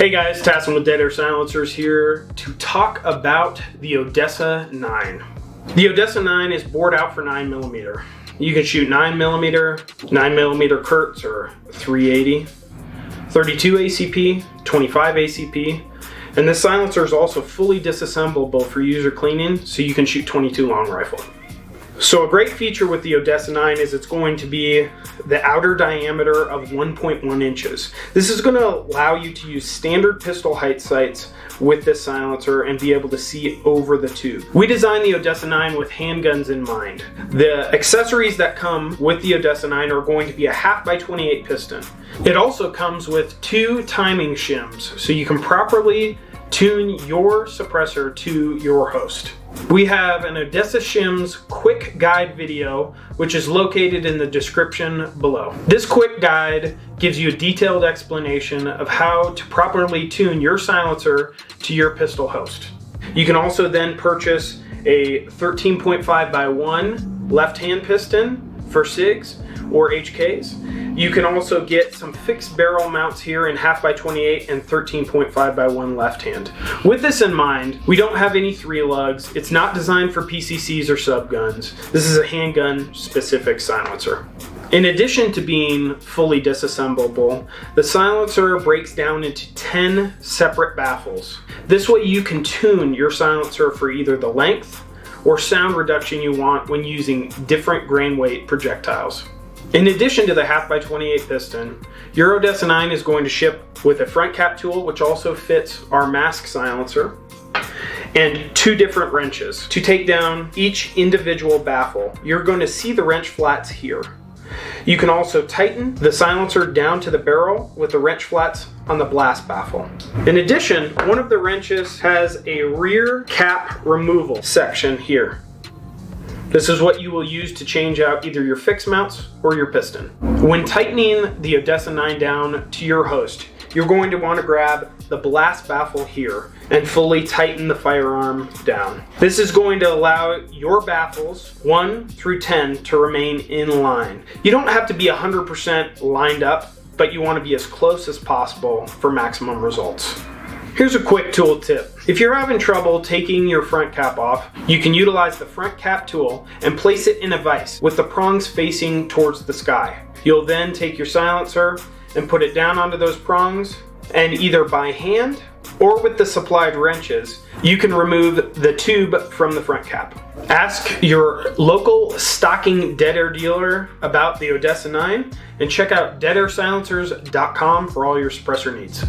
Hey guys, Tassin with Dead Air Silencers here to talk about the Odessa 9. The Odessa 9 is bored out for 9mm. You can shoot 9mm, 9mm Kurtz or 380, 32 ACP, 25 ACP, and this silencer is also fully disassemblable for user cleaning, so you can shoot 22 long rifle. So a great feature with the Odessa 9 is it's going to be the outer diameter of 1.1 inches. This is going to allow you to use standard pistol height sights with this silencer and be able to see over the tube. We designed the Odessa 9 with handguns in mind. The accessories that come with the Odessa 9 are going to be a 1/2x28 piston. It also comes with 2 timing shims, so you can properly tune your suppressor to your host. We have an Odessa shims quick guide video, which is located in the description below. This quick guide gives you a detailed explanation of how to properly tune your silencer to your pistol host. You can also then purchase a 13.5x1 left-hand piston for SIGs or HKs. You can also get some fixed barrel mounts here in 1/2x28 and 13.5x1 left hand. With this in mind, we don't have any 3 lugs. It's not designed for PCCs or subguns. This is a handgun specific silencer. In addition to being fully disassemblable, the silencer breaks down into 10 separate baffles. This way you can tune your silencer for either the length or sound reduction you want when using different grain weight projectiles. In addition to the 1/2x28 piston, your Odessa 9 is going to ship with a front cap tool, which also fits our mask silencer, and 2 different wrenches to take down each individual baffle. You're going to see the wrench flats here. You can also tighten the silencer down to the barrel with the wrench flats on the blast baffle. In addition, one of the wrenches has a rear cap removal section here. This is what you will use to change out either your fixed mounts or your piston. When tightening the Odessa 9 down to your host, you're going to want to grab the blast baffle here and fully tighten the firearm down. This is going to allow your baffles 1 through 10 to remain in line. You don't have to be 100% lined up, but you want to be as close as possible for maximum results. Here's a quick tool tip. If you're having trouble taking your front cap off, you can utilize the front cap tool and place it in a vise with the prongs facing towards the sky. You'll then take your silencer and put it down onto those prongs, and either by hand or with the supplied wrenches, you can remove the tube from the front cap. Ask your local stocking Dead Air dealer about the Odessa 9 and check out deadairsilencers.com for all your suppressor needs.